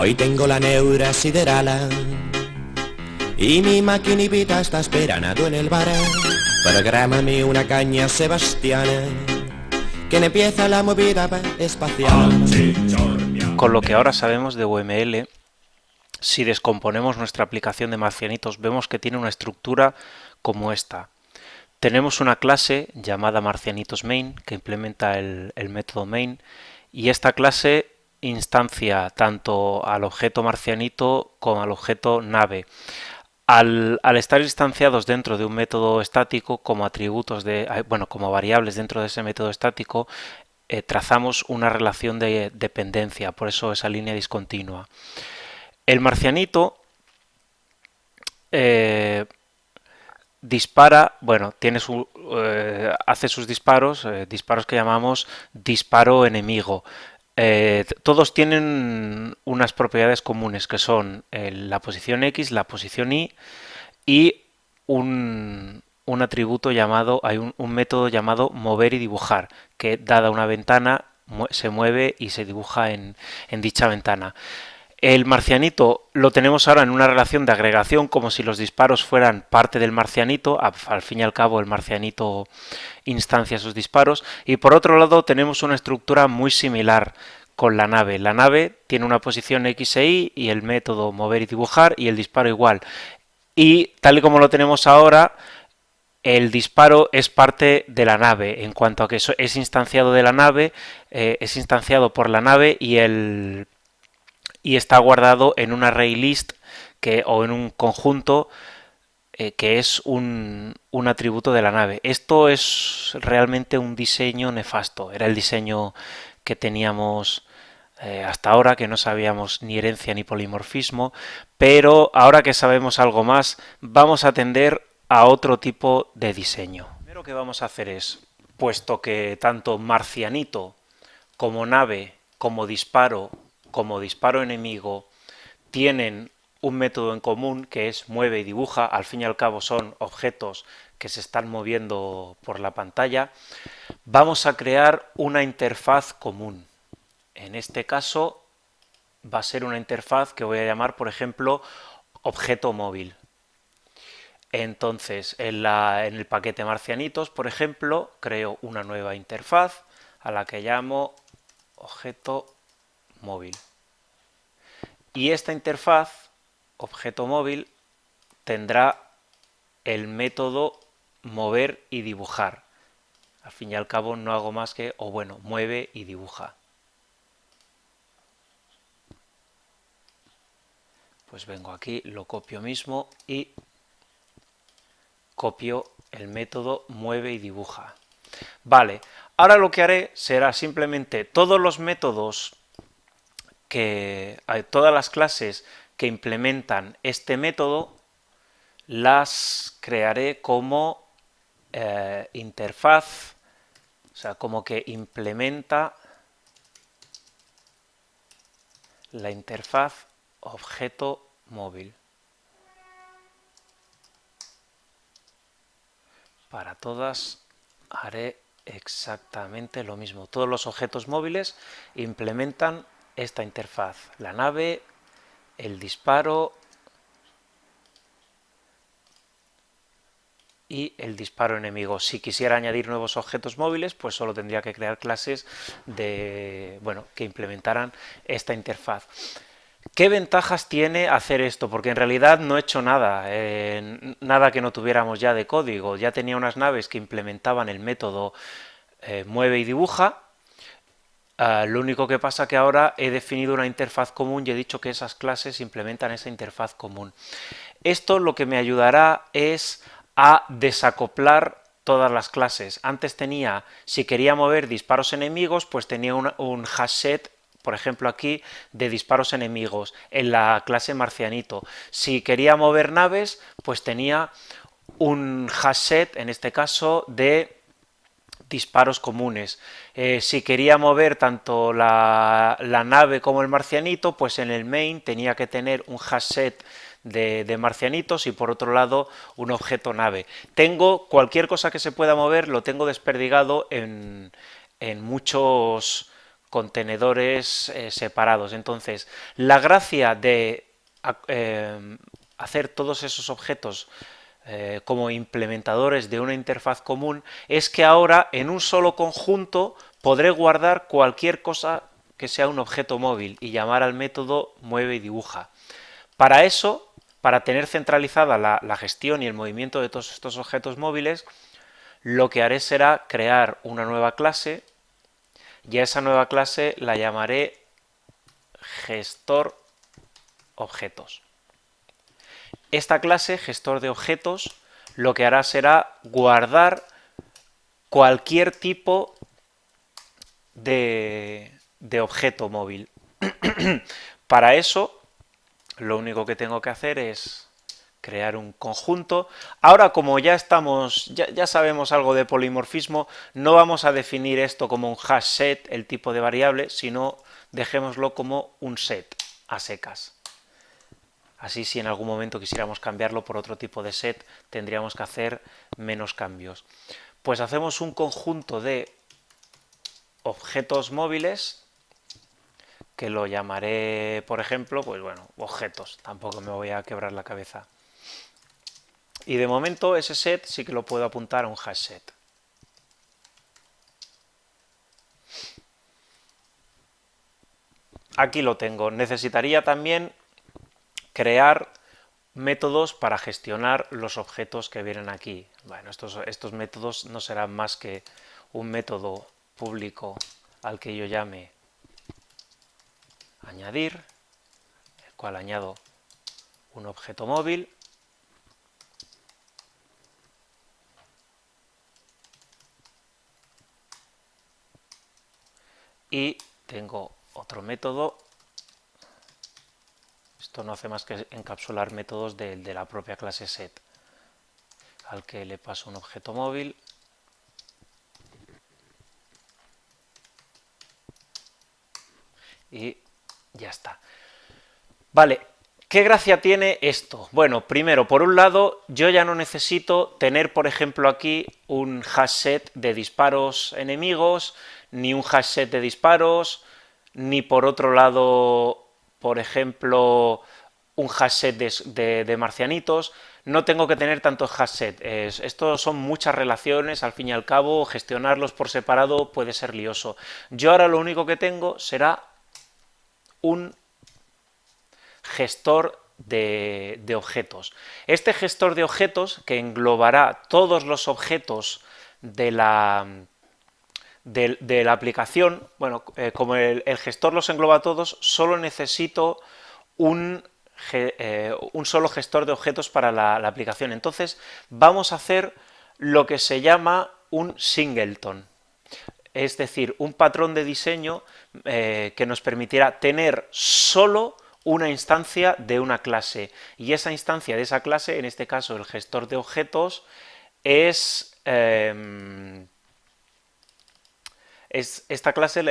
Hoy tengo la neura sideral y mi maquinita está esperando en el bar. Prográmame una caña, Sebastián, que empieza la movida espacial. Con lo que ahora sabemos de UML, si descomponemos nuestra aplicación de marcianitos, vemos que tiene una estructura como esta. Tenemos una clase llamada marcianitosMain que implementa el método main, y esta clase instancia tanto al objeto marcianito como al objeto nave. Al estar instanciados dentro de un método estático como atributos como variables dentro de ese método estático, trazamos una relación de dependencia, por eso esa línea discontinua. El marcianito dispara, hace sus disparos, disparos que llamamos disparo enemigo. Todos tienen unas propiedades comunes que son la posición X, la posición Y y un atributo llamado, hay un método llamado mover y dibujar, que dada una ventana se mueve y se dibuja en dicha ventana. El marcianito lo tenemos ahora en una relación de agregación, como si los disparos fueran parte del marcianito. Al fin y al cabo el marcianito instancia sus disparos. Y por otro lado tenemos una estructura muy similar con la nave. La nave tiene una posición X e Y y el método mover y dibujar, y el disparo igual. Y tal y como lo tenemos ahora, el disparo es parte de la nave, en cuanto a que es instanciado de la nave, es instanciado por la nave y está guardado en un array list o en un conjunto que es un atributo de la nave. Esto es realmente un diseño nefasto. Era el diseño que teníamos hasta ahora, que no sabíamos ni herencia ni polimorfismo, pero ahora que sabemos algo más, vamos a tender a otro tipo de diseño. Lo primero que vamos a hacer es, puesto que tanto marcianito como nave, como disparo enemigo tienen un método en común que es mueve y dibuja, al fin y al cabo son objetos que se están moviendo por la pantalla, vamos a crear una interfaz común. En este caso va a ser una interfaz que voy a llamar, por ejemplo, objeto móvil. Entonces, en el paquete marcianitos, por ejemplo, creo una nueva interfaz a la que llamo objeto móvil. Y esta interfaz, objeto móvil, tendrá el método mover y dibujar. Al fin y al cabo no hago más que, mueve y dibuja. Pues vengo aquí, lo copio mismo y copio el método mueve y dibuja. Vale, ahora lo que haré será simplemente todos los métodos todas las clases que implementan este método las crearé como interfaz, o sea, como que implementa la interfaz objeto móvil. Para todas haré exactamente lo mismo. Todos los objetos móviles implementan esta interfaz, la nave, el disparo y el disparo enemigo. Si quisiera añadir nuevos objetos móviles, pues solo tendría que crear clases que implementaran esta interfaz. ¿Qué ventajas tiene hacer esto? Porque en realidad no he hecho nada, nada que no tuviéramos ya de código. Ya tenía unas naves que implementaban el método mueve y dibuja. Lo único que pasa que ahora he definido una interfaz común y he dicho que esas clases implementan esa interfaz común. Esto lo que me ayudará es a desacoplar todas las clases. Antes tenía, si quería mover disparos enemigos, pues tenía un hashset, por ejemplo aquí, de disparos enemigos en la clase marcianito. Si quería mover naves, pues tenía un hashset, en este caso, de disparos comunes. Si quería mover tanto la nave como el marcianito, pues en el main tenía que tener un hashset de marcianitos y por otro lado un objeto nave. Tengo cualquier cosa que se pueda mover, lo tengo desperdigado en muchos contenedores separados. Entonces, la gracia de hacer todos esos objetos como implementadores de una interfaz común es que ahora en un solo conjunto podré guardar cualquier cosa que sea un objeto móvil y llamar al método mueve y dibuja. Para eso, para tener centralizada la gestión y el movimiento de todos estos objetos móviles, lo que haré será crear una nueva clase y a esa nueva clase la llamaré gestor objetos. Esta clase, gestor de objetos, lo que hará será guardar cualquier tipo de objeto móvil. Para eso, lo único que tengo que hacer es crear un conjunto. Ahora, como ya sabemos algo de polimorfismo, no vamos a definir esto como un hash set, el tipo de variable, sino dejémoslo como un set a secas. Así, si en algún momento quisiéramos cambiarlo por otro tipo de set, tendríamos que hacer menos cambios. Pues hacemos un conjunto de objetos móviles, que lo llamaré, por ejemplo, pues bueno, objetos. Tampoco me voy a quebrar la cabeza. Y de momento ese set sí que lo puedo apuntar a un hash set. Aquí lo tengo. Necesitaría también crear métodos para gestionar los objetos que vienen aquí. Bueno, estos métodos no serán más que un método público al que yo llame añadir, el cual añado un objeto móvil, y tengo otro método. Esto no hace más que encapsular métodos de la propia clase set, al que le paso un objeto móvil y ya está. Vale, ¿qué gracia tiene esto? Bueno, primero, por un lado, yo ya no necesito tener, por ejemplo, aquí un hash set de disparos enemigos, ni un hash set de disparos, ni por otro lado, por ejemplo, un hash set de marcianitos. No tengo que tener tantos hash set. Estos son muchas relaciones, al fin y al cabo, gestionarlos por separado puede ser lioso. Yo ahora lo único que tengo será un gestor de objetos. Este gestor de objetos, que englobará todos los objetos de la aplicación, bueno, como el gestor los engloba todos, solo necesito un solo gestor de objetos para la aplicación. Entonces vamos a hacer lo que se llama un singleton, es decir, un patrón de diseño que nos permitirá tener solo una instancia de una clase, y esa instancia de esa clase, en este caso el gestor de objetos, esta clase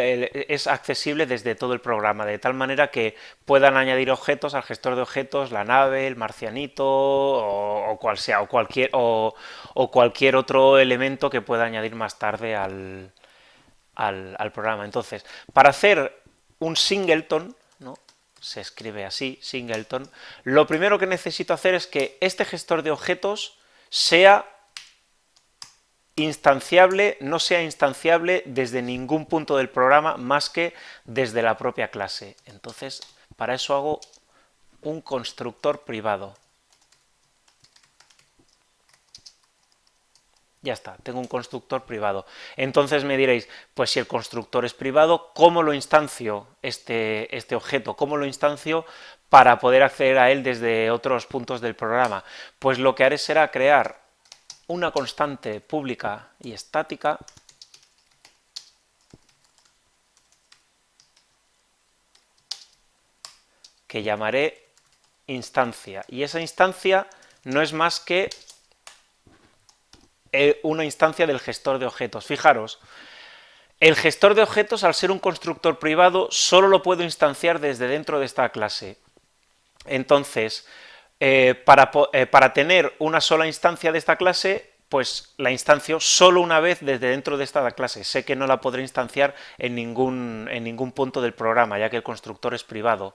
es accesible desde todo el programa, de tal manera que puedan añadir objetos al gestor de objetos, la nave, el marcianito o cual sea, o cualquier otro elemento que pueda añadir más tarde al programa. Entonces, para hacer un singleton, ¿no?, se escribe así, singleton, lo primero que necesito hacer es que este gestor de objetos sea instanciable, no sea instanciable desde ningún punto del programa más que desde la propia clase. Entonces, para eso hago un constructor privado. Ya está, tengo un constructor privado. Entonces me diréis, pues si el constructor es privado, ¿cómo lo instancio este objeto? ¿Cómo lo instancio para poder acceder a él desde otros puntos del programa? Pues lo que haré será crear una constante pública y estática que llamaré instancia, y esa instancia no es más que una instancia del gestor de objetos. Fijaros, el gestor de objetos, al ser un constructor privado, solo lo puedo instanciar desde dentro de esta clase. Entonces, para tener una sola instancia de esta clase, pues la instancio solo una vez desde dentro de esta clase. Sé que no la podré instanciar en ningún punto del programa, ya que el constructor es privado.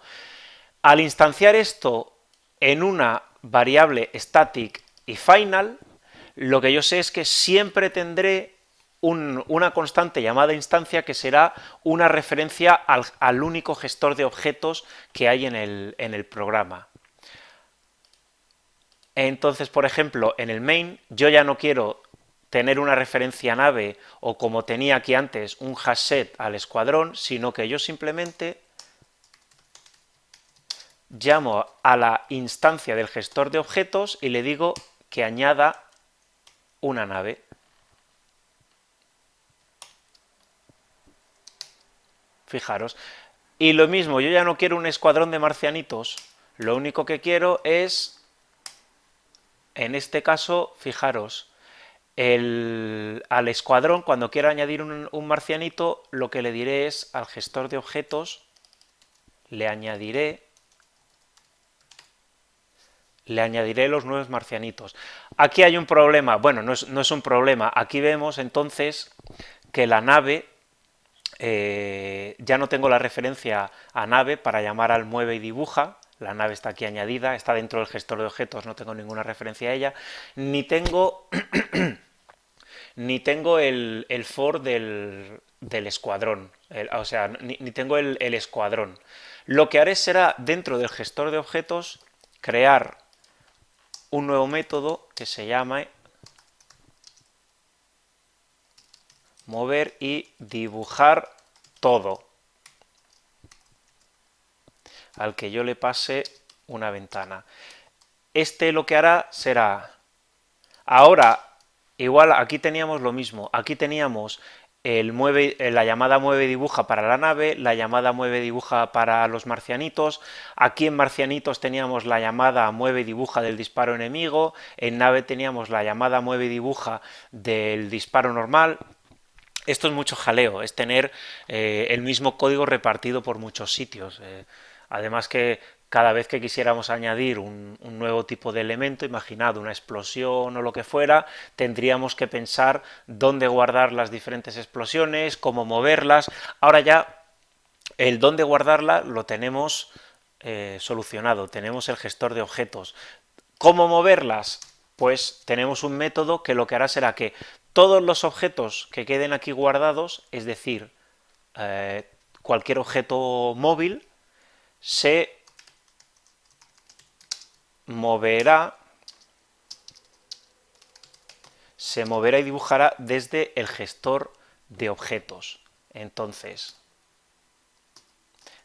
Al instanciar esto en una variable static y final, lo que yo sé es que siempre tendré una constante llamada instancia que será una referencia al único gestor de objetos que hay en el programa. Entonces, por ejemplo, en el main yo ya no quiero tener una referencia nave o como tenía aquí antes un hasset al escuadrón, sino que yo simplemente llamo a la instancia del gestor de objetos y le digo que añada una nave. Fijaros. Y lo mismo, yo ya no quiero un escuadrón de marcianitos, lo único que quiero es, en este caso, fijaros, al escuadrón, cuando quiera añadir un marcianito, lo que le diré es al gestor de objetos, le añadiré los nuevos marcianitos. Aquí hay un problema, bueno, no es un problema, aquí vemos entonces que la nave, ya no tengo la referencia a nave para llamar al mueve y dibuja, la nave está aquí añadida, está dentro del gestor de objetos, no tengo ninguna referencia a ella, ni tengo el for del escuadrón, o sea, ni tengo el escuadrón. Lo que haré será, dentro del gestor de objetos, crear un nuevo método que se llame mover y dibujar todo, al que yo le pase una ventana. Este lo que hará será, ahora, igual aquí teníamos lo mismo, aquí teníamos la llamada mueve dibuja para la nave, la llamada mueve dibuja para los marcianitos, aquí en marcianitos teníamos la llamada mueve dibuja del disparo enemigo, en nave teníamos la llamada mueve dibuja del disparo normal. Esto es mucho jaleo, es tener el mismo código repartido por muchos sitios. Además que cada vez que quisiéramos añadir un nuevo tipo de elemento, imaginad una explosión o lo que fuera, tendríamos que pensar dónde guardar las diferentes explosiones, cómo moverlas. Ahora ya el dónde guardarla lo tenemos solucionado, tenemos el gestor de objetos. ¿Cómo moverlas? Pues tenemos un método que lo que hará será que todos los objetos que queden aquí guardados, es decir, cualquier objeto móvil, se moverá y dibujará desde el gestor de objetos. Entonces,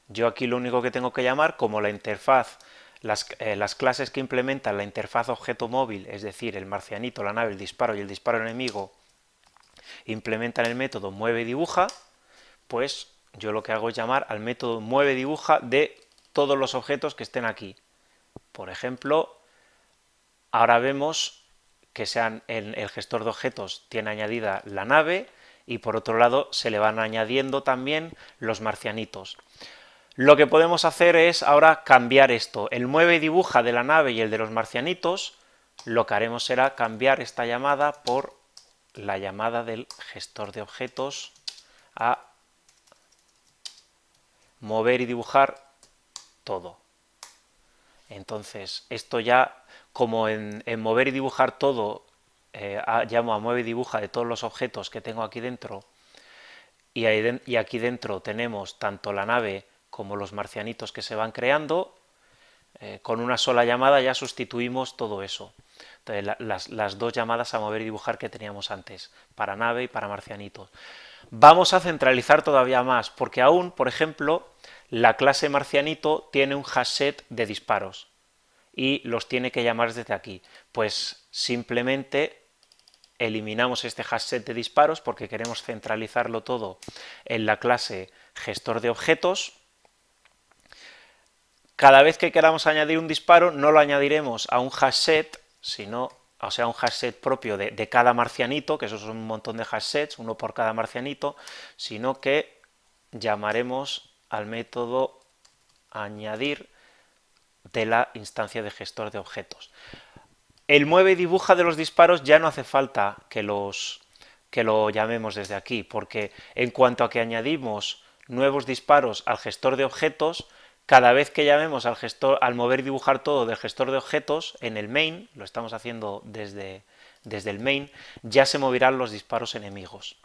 yo aquí lo único que tengo que llamar, como la interfaz, las clases que implementan la interfaz objeto móvil, es decir, el marcianito, la nave, el disparo y el disparo enemigo, implementan el método mueve y dibuja, pues yo lo que hago es llamar al método mueve y dibuja de todos los objetos que estén aquí. Por ejemplo, ahora vemos que el gestor de objetos tiene añadida la nave y por otro lado se le van añadiendo también los marcianitos. Lo que podemos hacer es ahora cambiar esto. El mueve y dibuja de la nave y el de los marcianitos, lo que haremos será cambiar esta llamada por la llamada del gestor de objetos a mover y dibujar todo. Entonces, esto ya, como en mover y dibujar todo, llamo a mueve y dibuja de todos los objetos que tengo aquí dentro, y aquí dentro tenemos tanto la nave como los marcianitos que se van creando, con una sola llamada ya sustituimos todo eso. Entonces, las dos llamadas a mover y dibujar que teníamos antes, para nave y para marcianitos. Vamos a centralizar todavía más, porque aún, por ejemplo, la clase marcianito tiene un hasset de disparos y los tiene que llamar desde aquí. Pues simplemente eliminamos este hasset de disparos porque queremos centralizarlo todo en la clase gestor de objetos. Cada vez que queramos añadir un disparo no lo añadiremos a un hasset, sino, o sea, un hasset propio de cada marcianito, que esos son un montón de hashsets, uno por cada marcianito, sino que llamaremos al método añadir de la instancia de gestor de objetos. El mueve y dibuja de los disparos ya no hace falta que lo llamemos desde aquí, porque en cuanto a que añadimos nuevos disparos al gestor de objetos, cada vez que llamemos al mover y dibujar todo del gestor de objetos en el main, lo estamos haciendo desde el main, ya se moverán los disparos enemigos.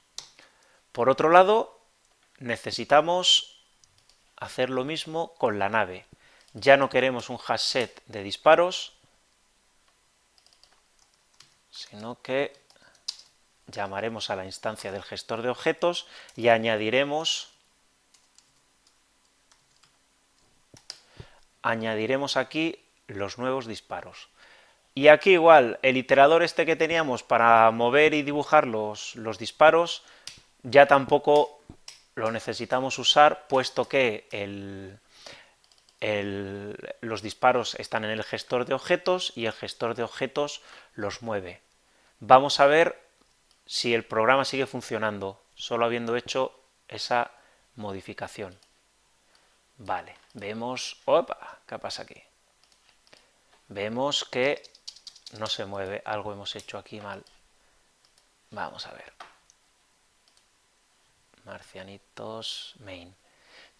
Por otro lado, necesitamos hacer lo mismo con la nave. Ya no queremos un hash set de disparos, sino que llamaremos a la instancia del gestor de objetos y añadiremos aquí los nuevos disparos. Y aquí igual, el iterador este que teníamos para mover y dibujar los disparos, ya tampoco lo necesitamos usar, puesto que los disparos están en el gestor de objetos y el gestor de objetos los mueve. Vamos a ver si el programa sigue funcionando, solo habiendo hecho esa modificación. Vale, vemos... ¡Opa! ¿Qué pasa aquí? Vemos que no se mueve, algo hemos hecho aquí mal. Vamos a ver. Marcianitos, main.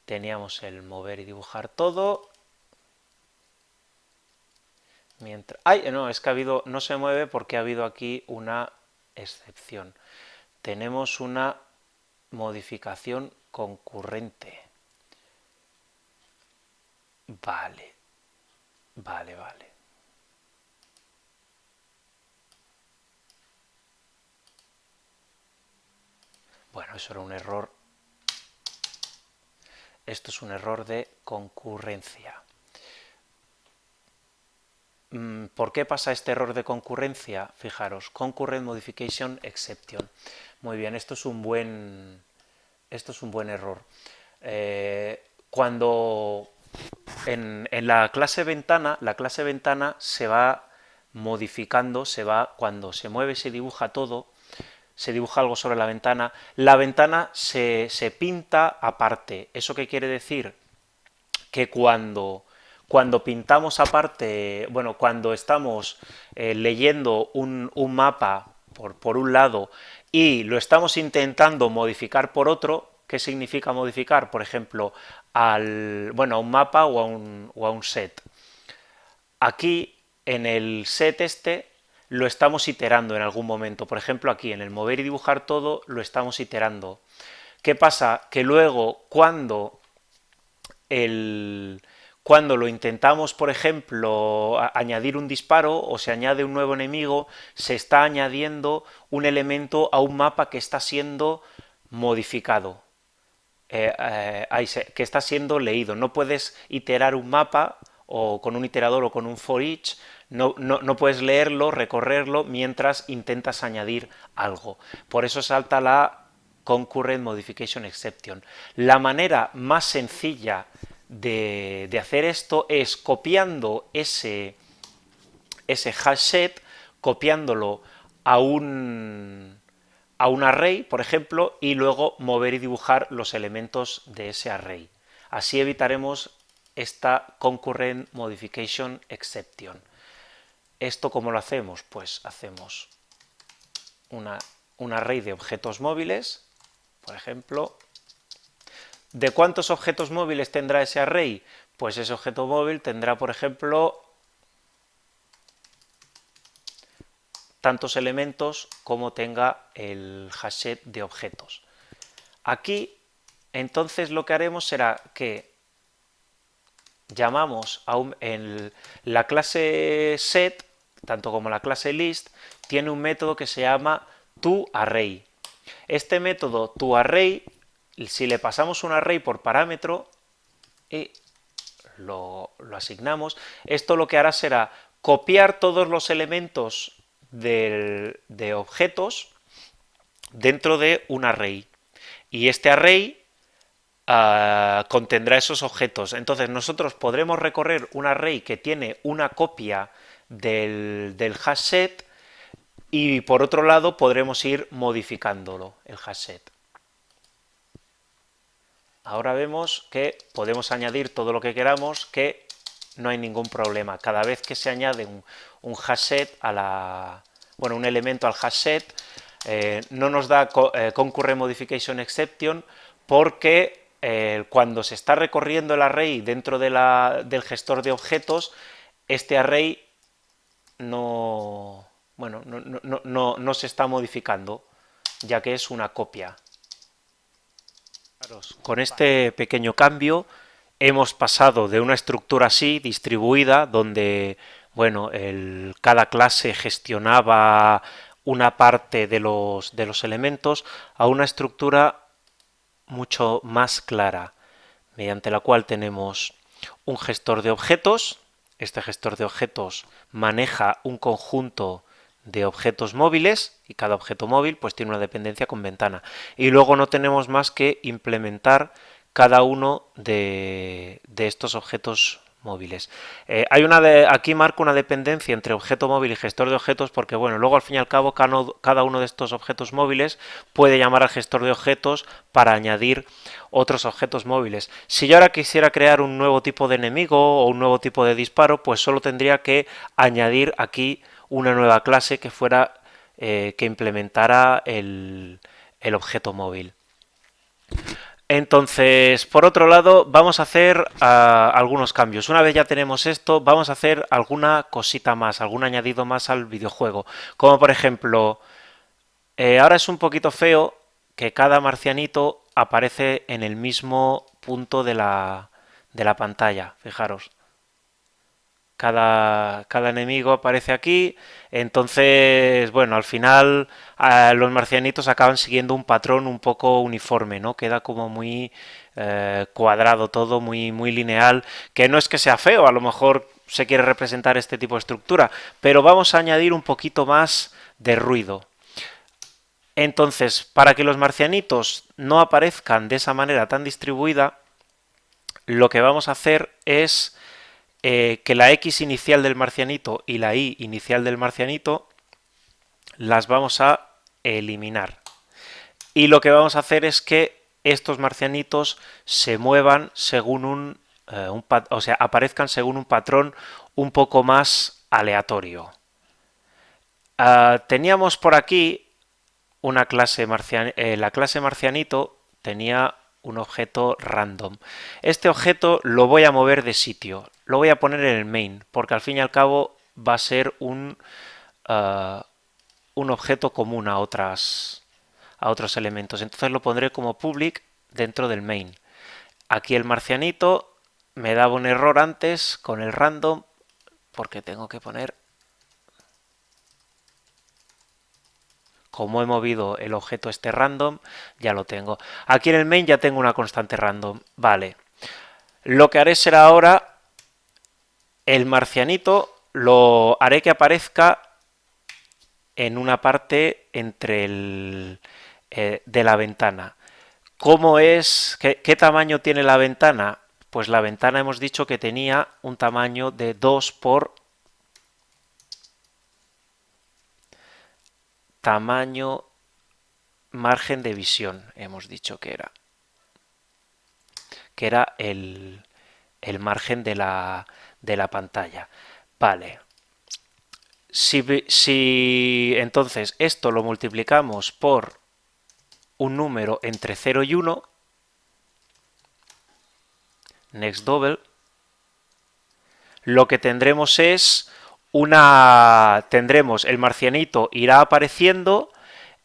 Teníamos el mover y dibujar todo. Mientras... ¡Ay! No, es que no se mueve porque ha habido aquí una excepción. Tenemos una modificación concurrente. Vale. Bueno, eso era un error. Esto es un error de concurrencia. ¿Por qué pasa este error de concurrencia? Fijaros, Concurrent Modification Exception. Muy bien, esto es un buen error. Cuando en la clase ventana se va modificando, cuando se mueve, se dibuja todo, se dibuja algo sobre la ventana se pinta aparte. ¿Eso qué quiere decir? Que cuando pintamos aparte, bueno, cuando estamos leyendo un mapa por un lado y lo estamos intentando modificar por otro, ¿qué significa modificar? Por ejemplo, a un mapa o a un set. Aquí, en el set lo estamos iterando en algún momento. Por ejemplo, aquí, en el mover y dibujar todo, lo estamos iterando. ¿Qué pasa? Que luego, cuando lo intentamos, por ejemplo, añadir un disparo o se añade un nuevo enemigo, se está añadiendo un elemento a un mapa que está siendo modificado, que está siendo leído. No puedes iterar un mapa o con un iterador o con un for each, no puedes leerlo, recorrerlo mientras intentas añadir algo. Por eso salta la Concurrent Modification Exception. La manera más sencilla de hacer esto es copiando ese hash set, copiándolo a un array, por ejemplo, y luego mover y dibujar los elementos de ese array. Así evitaremos esta Concurrent Modification Exception. ¿Esto cómo lo hacemos? Pues hacemos un array de objetos móviles, por ejemplo. ¿De cuántos objetos móviles tendrá ese array? Pues ese objeto móvil tendrá, por ejemplo, tantos elementos como tenga el hashset de objetos. Aquí, entonces, lo que haremos será que llamamos en la clase set, tanto como la clase list, tiene un método que se llama toArray. Este método toArray, si le pasamos un array por parámetro y lo asignamos, esto lo que hará será copiar todos los elementos de objetos dentro de un array, y este array contendrá esos objetos. Entonces nosotros podremos recorrer un array que tiene una copia del hash set, y por otro lado podremos ir modificándolo, el hash set. Ahora vemos que podemos añadir todo lo que queramos, que no hay ningún problema. Cada vez que se añade un hashset bueno, un elemento al hashset, no nos da concurrent modification exception, porque cuando se está recorriendo el array dentro del gestor de objetos, este array no, bueno, no se está modificando, ya que es una copia. Con este pequeño cambio hemos pasado de una estructura así, distribuida, donde bueno, cada clase gestionaba una parte de los elementos, a una estructura mucho más clara, mediante la cual tenemos un gestor de objetos. Este gestor de objetos maneja un conjunto de objetos móviles y cada objeto móvil pues tiene una dependencia con ventana, y luego no tenemos más que implementar cada uno de estos objetos móviles. Aquí marco una dependencia entre objeto móvil y gestor de objetos porque bueno, luego al fin y al cabo cada uno de estos objetos móviles puede llamar al gestor de objetos para añadir otros objetos móviles. Si yo ahora quisiera crear un nuevo tipo de enemigo o un nuevo tipo de disparo, pues solo tendría que añadir aquí una nueva clase que fuera que implementara el objeto móvil. Entonces, por otro lado, vamos a hacer algunos cambios. Una vez ya tenemos esto, vamos a hacer alguna cosita más, algún añadido más al videojuego. Como por ejemplo, ahora es un poquito feo que cada marcianito aparece en el mismo punto de la pantalla, fijaros. Cada enemigo aparece aquí, entonces, bueno, al final los marcianitos acaban siguiendo un patrón un poco uniforme, ¿no? Queda como muy cuadrado todo, muy lineal, que no es que sea feo, a lo mejor se quiere representar este tipo de estructura, pero vamos a añadir un poquito más de ruido. Entonces, para que los marcianitos no aparezcan de esa manera tan distribuida, lo que vamos a hacer es que la X inicial del marcianito y la Y inicial del marcianito las vamos a eliminar. Y lo que vamos a hacer es que estos marcianitos se muevan según o sea, aparezcan según un patrón un poco más aleatorio. Teníamos por aquí una clase la clase marcianito tenía un objeto random. Este objeto lo voy a mover de sitio, lo voy a poner en el main, porque al fin y al cabo va a ser un objeto común a otros elementos. Entonces lo pondré como public dentro del main. Aquí el marcianito me daba un error antes con el random, porque tengo que poner, como he movido el objeto este random, ya lo tengo. Aquí en el main ya tengo una constante random. Vale. Lo que haré será ahora el marcianito, lo haré que aparezca en una parte entre de la ventana. ¿Cómo es? ¿Qué tamaño tiene la ventana? Pues la ventana hemos dicho que tenía un tamaño de 2 por tamaño margen de visión, hemos dicho que era el margen de la pantalla. Vale. Si entonces esto lo multiplicamos por un número entre 0 y 1, next double, lo que tendremos es tendremos el marcianito irá apareciendo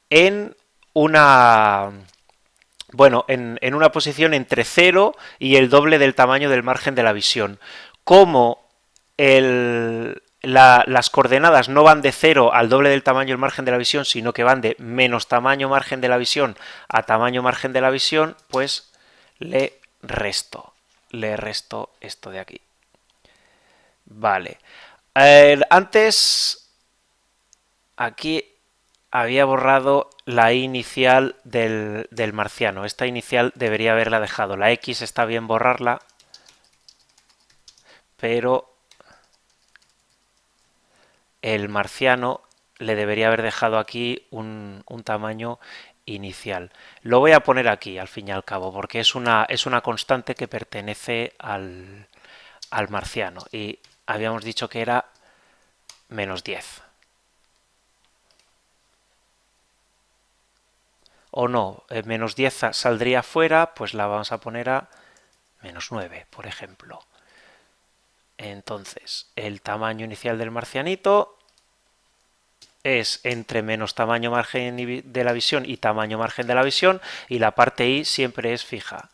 en una, bueno, en una posición entre 0 y el doble del tamaño del margen de la visión. Como las coordenadas no van de 0 al doble del tamaño del margen de la visión, sino que van de menos tamaño margen de la visión a tamaño margen de la visión, pues le resto esto de aquí. Vale. Antes aquí había borrado la inicial del marciano. Esta inicial debería haberla dejado. La X está bien borrarla, pero el marciano le debería haber dejado aquí un tamaño inicial. Lo voy a poner aquí al fin y al cabo porque es una constante que pertenece al marciano y habíamos dicho que era menos 10. O no, menos 10 saldría fuera, pues la vamos a poner a menos 9, por ejemplo. Entonces, el tamaño inicial del marcianito es entre menos tamaño margen de la visión y tamaño margen de la visión, y la parte I siempre es fija.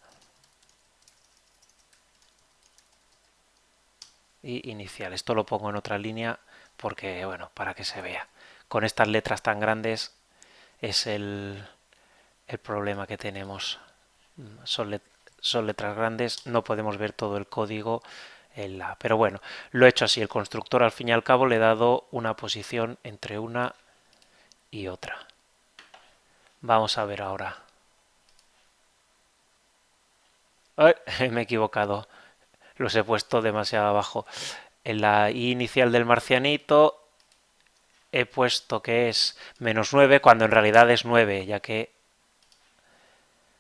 Y inicial. Esto lo pongo en otra línea porque, bueno, para que se vea. Con estas letras tan grandes es el problema que tenemos. Son letras grandes, no podemos ver todo el código en la... Pero bueno, lo he hecho así. El constructor al fin y al cabo le he dado una posición entre una y otra. Vamos a ver ahora. ¡Ay! Me he equivocado. Los he puesto demasiado abajo. En la I inicial del marcianito he puesto que es menos 9 cuando en realidad es 9, ya que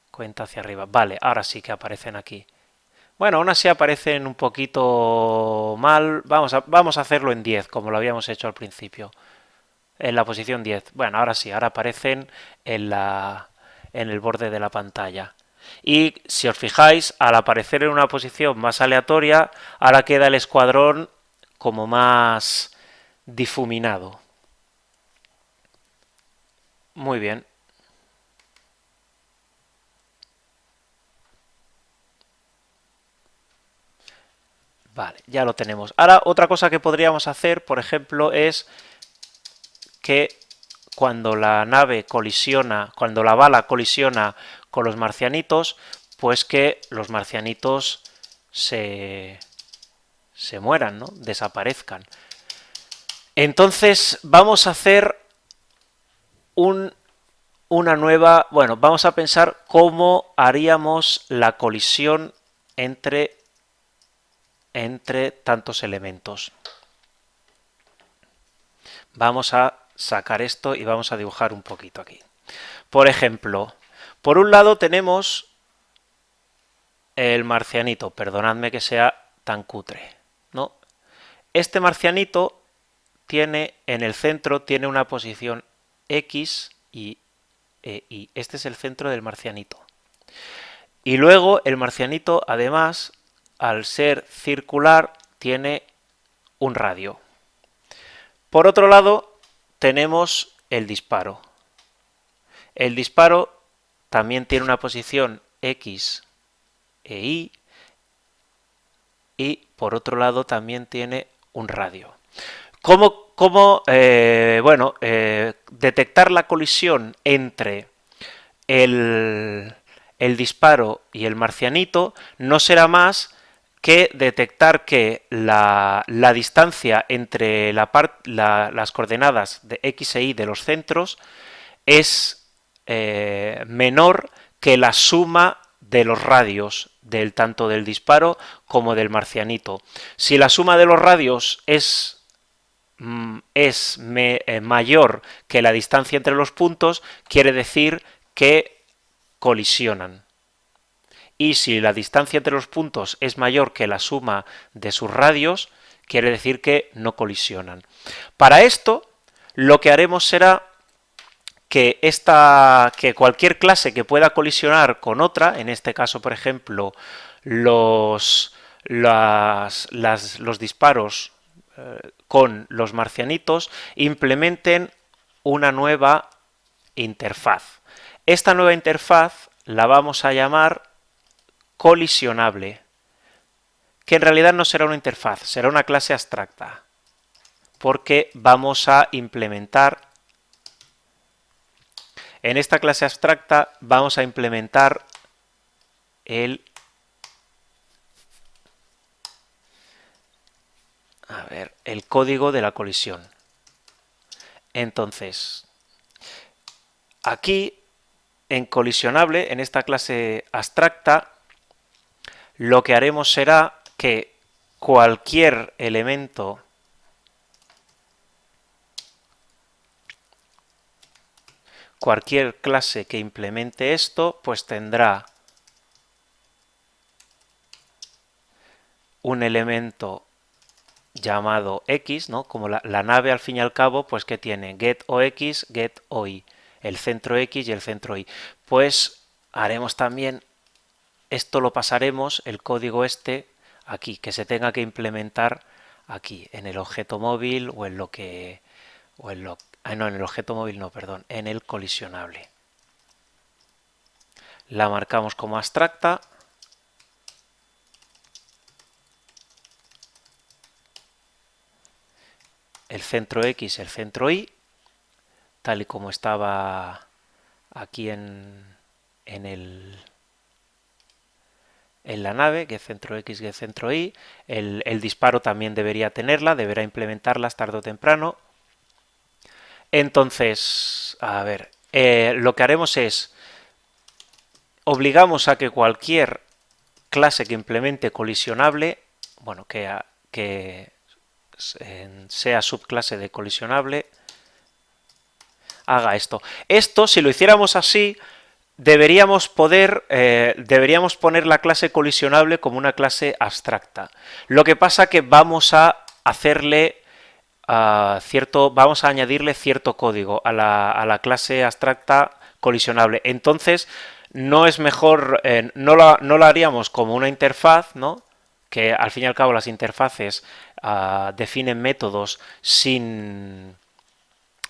cuenta hacia arriba. Vale, ahora sí que aparecen aquí. Bueno, aún así aparecen un poquito mal. Vamos a hacerlo en 10, como lo habíamos hecho al principio. En la posición 10. Bueno, ahora sí, ahora aparecen en el borde de la pantalla. Y si os fijáis, al aparecer en una posición más aleatoria, ahora queda el escuadrón como más difuminado. Muy bien. Vale, ya lo tenemos. Ahora, otra cosa que podríamos hacer, por ejemplo, es que cuando la nave colisiona, cuando la bala colisiona con los marcianitos, pues que los marcianitos se mueran, ¿no? Desaparezcan. Entonces vamos a hacer una nueva... Bueno, vamos a pensar cómo haríamos la colisión entre tantos elementos. Vamos a sacar esto y vamos a dibujar un poquito aquí. Por ejemplo, por un lado tenemos el marcianito, perdonadme que sea tan cutre, ¿no? Este marcianito tiene en el centro tiene una posición X y Y. Este es el centro del marcianito. Y luego el marcianito, además, al ser circular, tiene un radio. Por otro lado, tenemos el disparo. El disparo también tiene una posición X e Y y por otro lado también tiene un radio. ¿Cómo detectar la colisión entre el disparo y el marcianito no será más que detectar que la distancia entre las coordenadas de X e Y de los centros es menor que la suma de los radios tanto del disparo como del marcianito. Si la suma de los radios es mayor que la distancia entre los puntos, quiere decir que colisionan. Y si la distancia entre los puntos es mayor que la suma de sus radios, quiere decir que no colisionan. Para esto, lo que haremos será que cualquier clase que pueda colisionar con otra, en este caso, por ejemplo, los disparos con los marcianitos, implementen una nueva interfaz. Esta nueva interfaz la vamos a llamar colisionable, que en realidad no será una interfaz, será una clase abstracta, porque vamos a implementar en esta clase abstracta vamos a implementar el código de la colisión. Entonces, aquí en colisionable, en esta clase abstracta, lo que haremos será que cualquier elemento cualquier clase que implemente esto, pues tendrá un elemento llamado X, ¿no? Como la nave al fin y al cabo, pues que tiene getOX, getOY, el centro X y el centro Y. Pues haremos también, esto lo pasaremos, el código este, aquí, que se tenga que implementar aquí, en el objeto móvil o en lo que... no, en el objeto móvil no, perdón, en el colisionable. La marcamos como abstracta. El centro X, el centro Y, tal y como estaba aquí en la nave, que centro X, que centro Y. El disparo también debería tenerla, deberá implementarlas tarde o temprano. Entonces, a ver, lo que haremos es, obligamos a que cualquier clase que implemente colisionable, bueno, que sea subclase de colisionable, haga esto. Esto, si lo hiciéramos así, deberíamos poner la clase colisionable como una clase abstracta. Lo que pasa que vamos a hacerle vamos a añadirle cierto código a la clase abstracta colisionable. Entonces, no es mejor, no lo haríamos como una interfaz, ¿no? Que al fin y al cabo las interfaces definen métodos sin...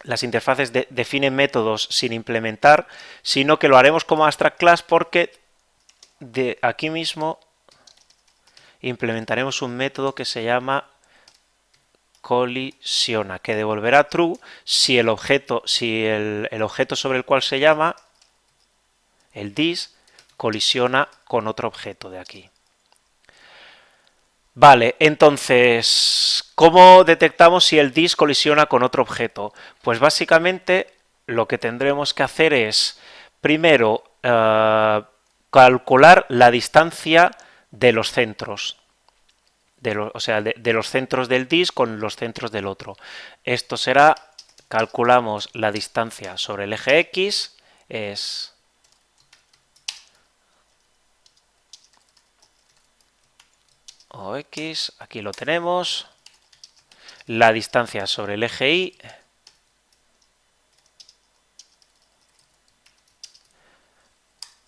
Las interfaces definen métodos sin implementar, sino que lo haremos como abstract class porque de aquí mismo implementaremos un método que se llama colisiona, que devolverá true si el objeto sobre el cual se llama, el dis, colisiona con otro objeto de aquí. Vale, entonces, ¿cómo detectamos si el dis colisiona con otro objeto? Pues básicamente lo que tendremos que hacer es, primero, calcular la distancia de los centros, o sea, de los centros del dis con los centros del otro. Esto será, calculamos la distancia sobre el eje X, es... o X, aquí lo tenemos, la distancia sobre el eje Y,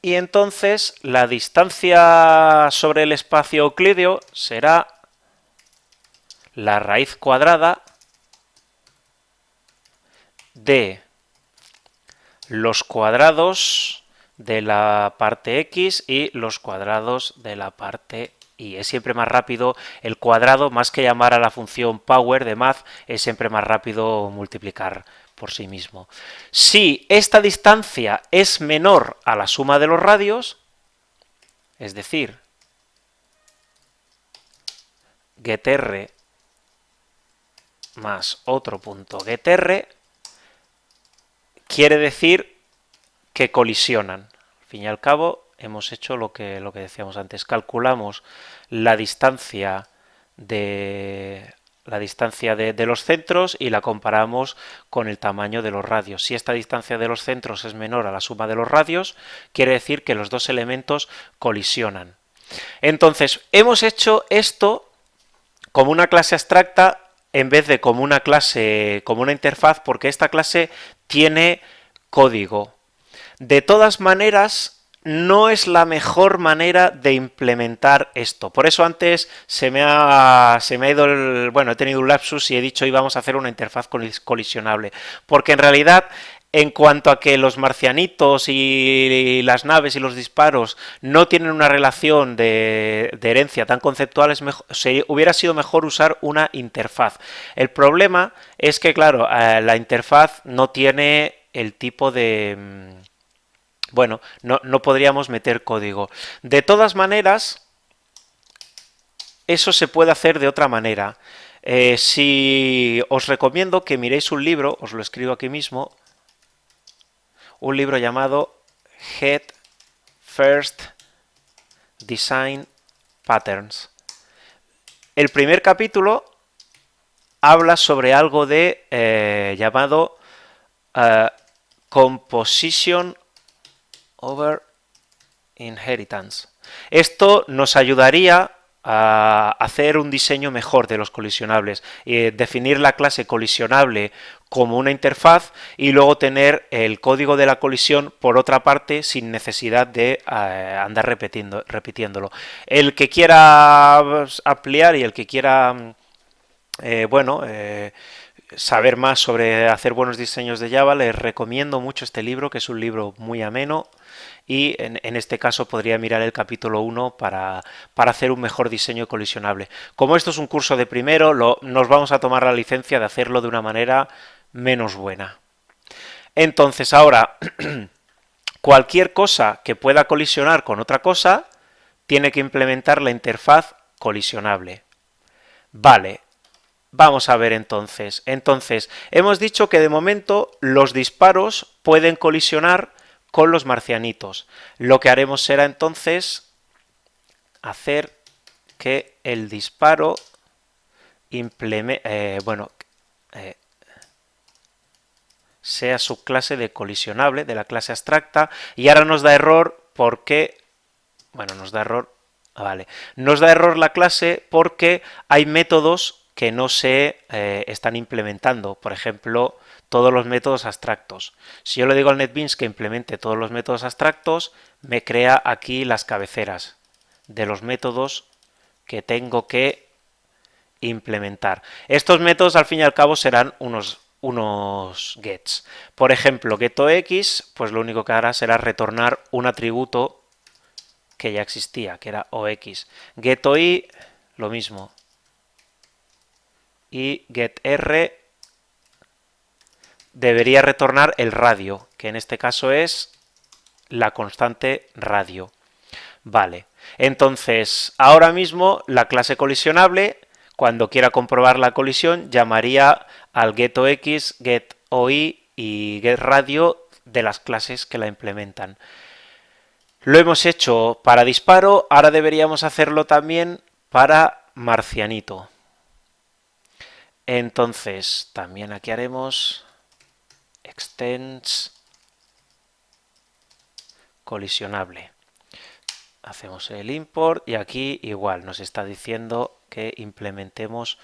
y entonces la distancia sobre el espacio euclídeo será la raíz cuadrada de los cuadrados de la parte X y los cuadrados de la parte Y. Es siempre más rápido el cuadrado, más que llamar a la función power de math, es siempre más rápido multiplicar por sí mismo. Si esta distancia es menor a la suma de los radios, es decir, getr más otro punto getr, quiere decir que colisionan. Al fin y al cabo, hemos hecho lo que decíamos antes. Calculamos la distancia de los centros y la comparamos con el tamaño de los radios. Si esta distancia de los centros es menor a la suma de los radios, quiere decir que los dos elementos colisionan. Entonces, hemos hecho esto como una clase abstracta en vez de como una clase, como una interfaz, porque esta clase tiene código. De todas maneras, no es la mejor manera de implementar esto. Por eso antes se me ha ido he tenido un lapsus y he dicho íbamos a hacer una interfaz colisionable. Porque en realidad, en cuanto a que los marcianitos y las naves y los disparos no tienen una relación de herencia tan conceptual, hubiera sido mejor usar una interfaz. El problema es que, claro, la interfaz no tiene el tipo de... Bueno, no podríamos meter código. De todas maneras, eso se puede hacer de otra manera. Si os recomiendo que miréis un libro, os lo escribo aquí mismo, un libro llamado Head First Design Patterns. El primer capítulo habla sobre algo llamado Composition over Inheritance. Esto nos ayudaría a hacer un diseño mejor de los colisionables, definir la clase colisionable como una interfaz y luego tener el código de la colisión por otra parte sin necesidad de andar repitiéndolo. El que quiera ampliar y el que quiera saber más sobre hacer buenos diseños de Java, les recomiendo mucho este libro, que es un libro muy ameno, y en este caso podría mirar el capítulo 1 para hacer un mejor diseño colisionable. Como esto es un curso de primero, nos vamos a tomar la licencia de hacerlo de una manera menos buena. Entonces ahora, cualquier cosa que pueda colisionar con otra cosa, tiene que implementar la interfaz colisionable. Vale, vamos a ver entonces. Entonces, hemos dicho que de momento los disparos pueden colisionar con los marcianitos. Lo que haremos será entonces hacer que el disparo sea subclase de colisionable, de la clase abstracta, y ahora nos da error porque, nos da error la clase porque hay métodos que no se están implementando, por ejemplo, todos los métodos abstractos. Si yo le digo al NetBeans que implemente todos los métodos abstractos, me crea aquí las cabeceras de los métodos que tengo que implementar. Estos métodos al fin y al cabo serán unos gets. Por ejemplo, getOx, pues lo único que hará será retornar un atributo que ya existía, que era ox. GetOi, lo mismo. Y getR debería retornar el radio, que en este caso es la constante radio. Vale, entonces ahora mismo la clase colisionable, cuando quiera comprobar la colisión, llamaría al getOx, getOi y getRadio de las clases que la implementan. Lo hemos hecho para disparo, ahora deberíamos hacerlo también para marcianito. Entonces, también aquí haremos extends colisionable. Hacemos el import y aquí igual nos está diciendo que implementemos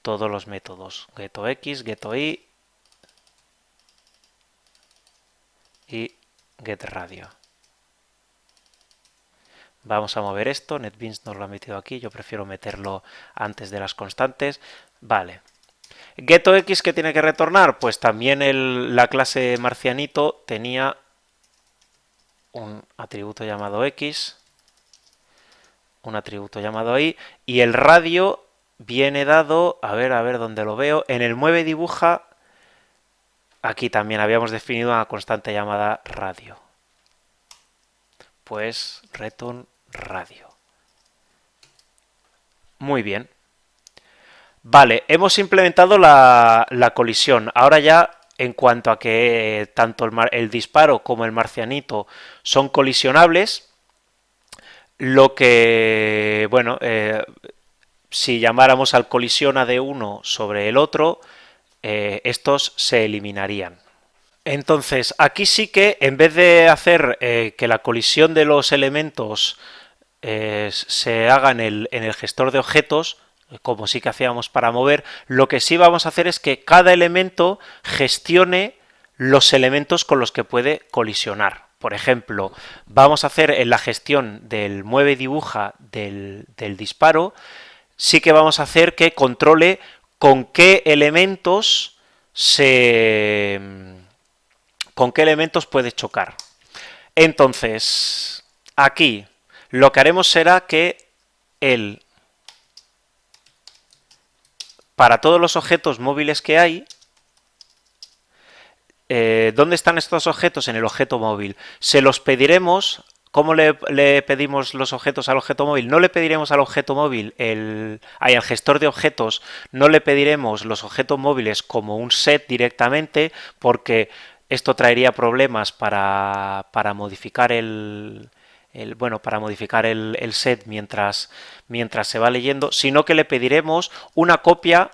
todos los métodos getOx, getOi y getRadio. Vamos a mover esto, NetBeans nos lo ha metido aquí, yo prefiero meterlo antes de las constantes. Vale. GetOx, ¿qué tiene que retornar? Pues también la clase marcianito tenía un atributo llamado x, un atributo llamado y el radio viene dado, a ver dónde lo veo, en el mueve dibuja, aquí también habíamos definido una constante llamada radio. Pues return radio. Muy bien. Vale, hemos implementado la colisión. Ahora ya, en cuanto a que tanto el disparo como el marcianito son colisionables, lo que, si llamáramos al colisión de uno sobre el otro, estos se eliminarían. Entonces, aquí sí que en vez de hacer que la colisión de los elementos se haga en el gestor de objetos, como sí que hacíamos para mover, lo que sí vamos a hacer es que cada elemento gestione los elementos con los que puede colisionar. Por ejemplo, vamos a hacer en la gestión del mueve y dibuja del disparo, sí que vamos a hacer que controle con qué elementos puede chocar. Entonces, aquí lo que haremos será que para todos los objetos móviles que hay, ¿dónde están estos objetos? En el objeto móvil. Se los pediremos. ¿Cómo le pedimos los objetos al objeto móvil? No le pediremos al objeto móvil, al gestor de objetos, no le pediremos los objetos móviles como un set directamente, porque esto traería problemas para modificar el set mientras se va leyendo, sino que le pediremos una copia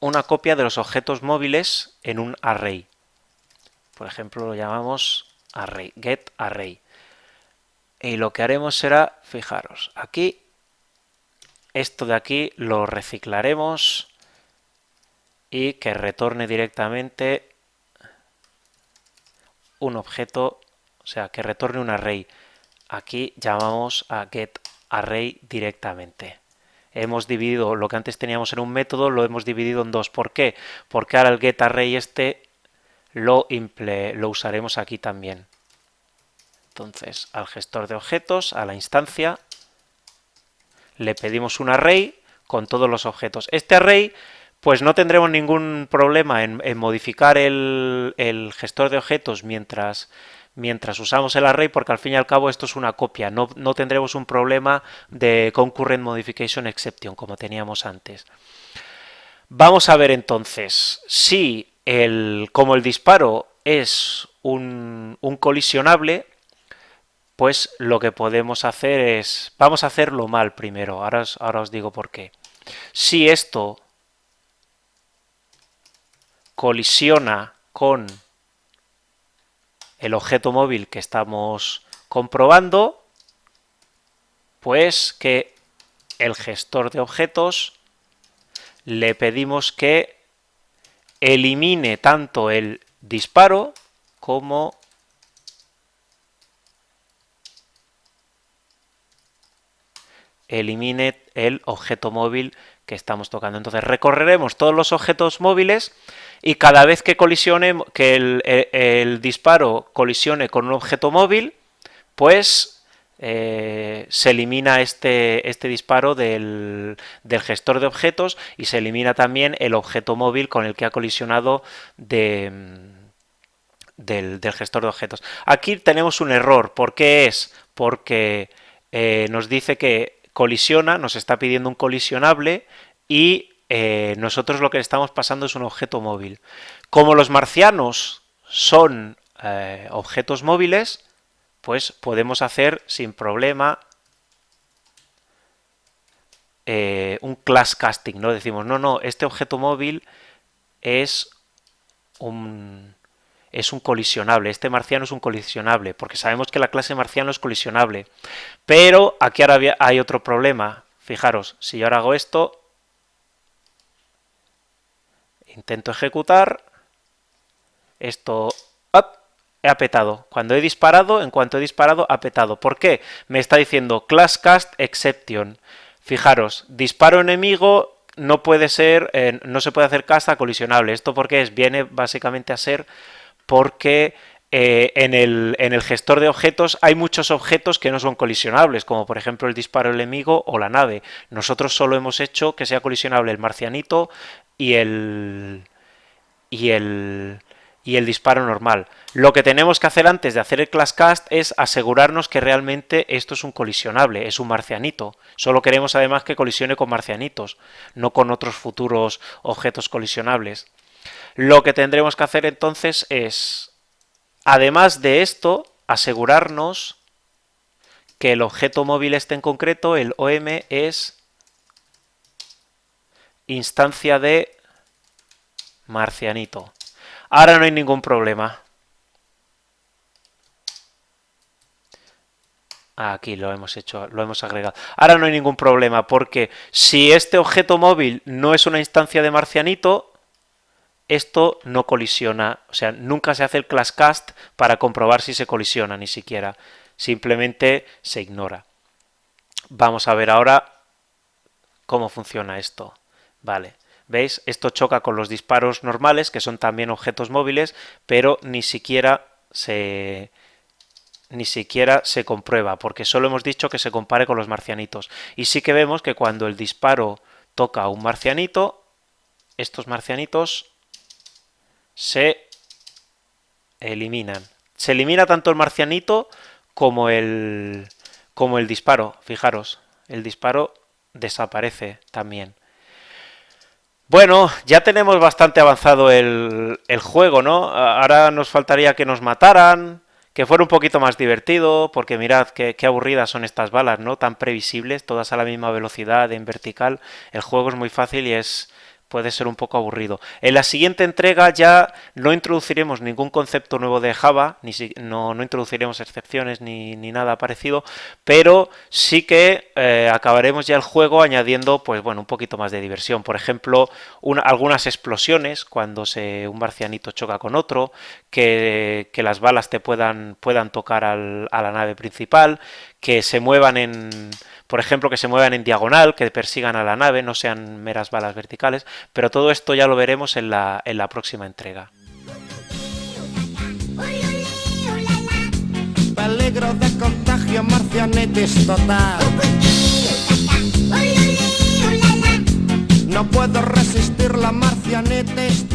de los objetos móviles en un array. Por ejemplo, lo llamamos array, get array. Y lo que haremos será, fijaros, aquí, esto de aquí lo reciclaremos y que retorne directamente un objeto, o sea, que retorne un array. Aquí llamamos a getArray directamente. Hemos dividido lo que antes teníamos en un método, lo hemos dividido en dos. ¿Por qué? Porque ahora el getArray lo usaremos aquí también. Entonces, al gestor de objetos, a la instancia, le pedimos un array con todos los objetos. Este array, pues no tendremos ningún problema en modificar el gestor de objetos mientras usamos el array, porque al fin y al cabo esto es una copia. No tendremos un problema de concurrent modification exception como teníamos antes. Vamos a ver entonces si como el disparo es un colisionable, pues lo que podemos hacer es, vamos a hacerlo mal primero, ahora os digo por qué. Si esto colisiona con el objeto móvil que estamos comprobando, pues que el gestor de objetos le pedimos que elimine tanto el disparo como elimine el objeto móvil que estamos tocando. Entonces recorreremos todos los objetos móviles y cada vez que colisione, que el disparo colisione con un objeto móvil, pues se elimina este disparo del gestor de objetos y se elimina también el objeto móvil con el que ha colisionado del gestor de objetos. Aquí tenemos un error. ¿Por qué es? Porque nos dice que colisiona, nos está pidiendo un colisionable y nosotros lo que le estamos pasando es un objeto móvil. Como los marcianos son objetos móviles, pues podemos hacer sin problema un class casting, ¿no? Decimos, no, este objeto móvil es un colisionable, este marciano es un colisionable, porque sabemos que la clase marciano es colisionable. Pero aquí ahora hay otro problema. Fijaros, si yo ahora hago esto, intento ejecutar, esto ha petado. Cuando he disparado, en cuanto he disparado, ha petado. ¿Por qué? Me está diciendo class cast exception. Fijaros, disparo enemigo no puede ser, no se puede hacer cast a colisionable. ¿Esto por qué es? Viene básicamente a ser porque en el gestor de objetos hay muchos objetos que no son colisionables, como por ejemplo el disparo enemigo o la nave. Nosotros solo hemos hecho que sea colisionable el marcianito y el disparo normal. Lo que tenemos que hacer antes de hacer el class cast es asegurarnos que realmente esto es un colisionable, es un marcianito. Solo queremos además que colisione con marcianitos, no con otros futuros objetos colisionables. Lo que tendremos que hacer entonces es, además de esto, asegurarnos que el objeto móvil este en concreto, el OM, es instancia de marcianito. Ahora no hay ningún problema. Aquí lo hemos hecho, lo hemos agregado. Ahora no hay ningún problema porque si este objeto móvil no es una instancia de marcianito, esto no colisiona, o sea, nunca se hace el class cast para comprobar si se colisiona ni siquiera, simplemente se ignora. Vamos a ver ahora cómo funciona esto. Vale, ¿veis? Esto choca con los disparos normales, que son también objetos móviles, pero ni siquiera se comprueba, porque solo hemos dicho que se compare con los marcianitos. Y sí que vemos que cuando el disparo toca a un marcianito, estos marcianitos se eliminan. Se elimina tanto el marcianito como el disparo. Fijaros, el disparo desaparece también. Bueno, ya tenemos bastante avanzado el juego, ¿no? Ahora nos faltaría que nos mataran, que fuera un poquito más divertido, porque mirad qué aburridas son estas balas, ¿no? Tan previsibles, todas a la misma velocidad en vertical. El juego es muy fácil y es puede ser un poco aburrido. En la siguiente entrega ya no introduciremos ningún concepto nuevo de Java, no introduciremos excepciones ni nada parecido, pero sí que acabaremos ya el juego añadiendo, pues bueno, un poquito más de diversión. Por ejemplo, algunas explosiones cuando un marcianito choca con otro, que las balas te puedan tocar a la nave principal, que se muevan por ejemplo, que se muevan en diagonal, que persigan a la nave, no sean meras balas verticales, pero todo esto ya lo veremos en la próxima entrega. Peligro de contagio, marcianitis total. No puedo resistir la marcianitis.